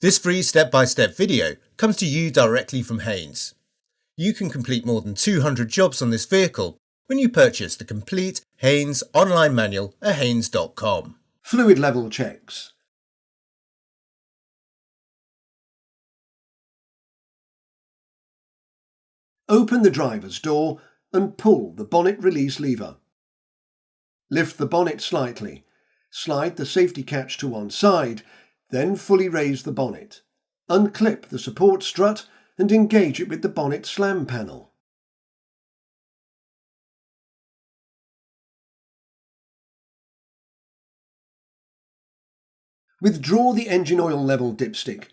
This free step-by-step video comes to you directly from Haynes. You can complete more than 200 jobs on this vehicle when you purchase the complete Haynes online manual at haynes.com. Fluid level checks. Open the driver's door and pull the bonnet release lever. Lift the bonnet slightly. Slide the safety catch to one side, then fully raise the bonnet. Unclip the support strut and engage it with the bonnet slam panel. Withdraw the engine oil level dipstick.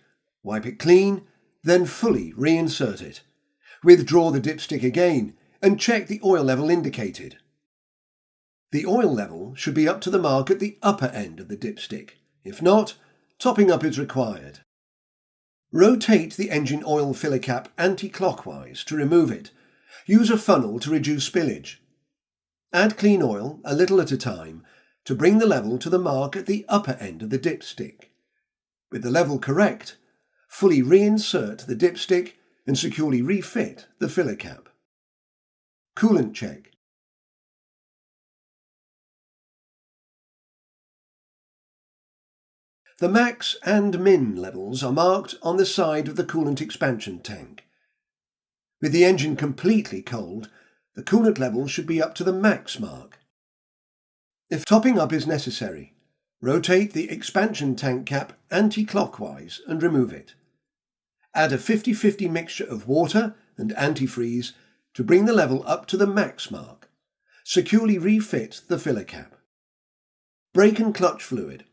Wipe it clean, then fully reinsert it. Withdraw the dipstick again and check the oil level indicated. The oil level should be up to the mark at the upper end of the dipstick. If not, topping up is required. Rotate the engine oil filler cap anti-clockwise to remove it. Use a funnel to reduce spillage. Add clean oil, a little at a time, to bring the level to the mark at the upper end of the dipstick. With the level correct, fully reinsert the dipstick and securely refit the filler cap. Coolant check. The max and min levels are marked on the side of the coolant expansion tank. With the engine completely cold, the coolant level should be up to the max mark. If topping up is necessary, rotate the expansion tank cap anti-clockwise and remove it. Add a 50-50 mixture of water and antifreeze to bring the level up to the max mark. Securely refit the filler cap. Brake and clutch fluid.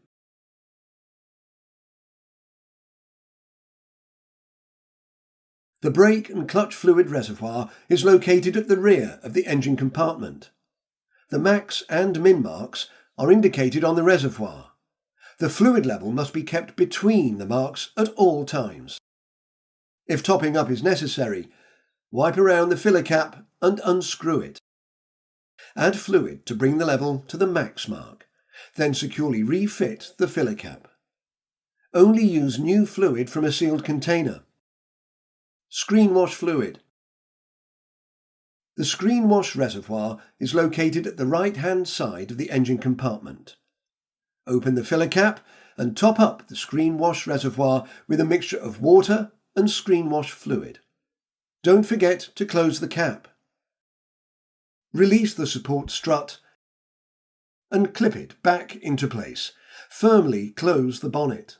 The brake and clutch fluid reservoir is located at the rear of the engine compartment. The max and min marks are indicated on the reservoir. The fluid level must be kept between the marks at all times. If topping up is necessary, wipe around the filler cap and unscrew it. Add fluid to bring the level to the max mark, then securely refit the filler cap. Only use new fluid from a sealed container. Screenwash fluid. The screenwash reservoir is located at the right-hand side of the engine compartment. Open the filler cap and top up the screenwash reservoir with a mixture of water and screenwash fluid. Don't forget to close the cap. Release the support strut and clip it back into place. Firmly close the bonnet.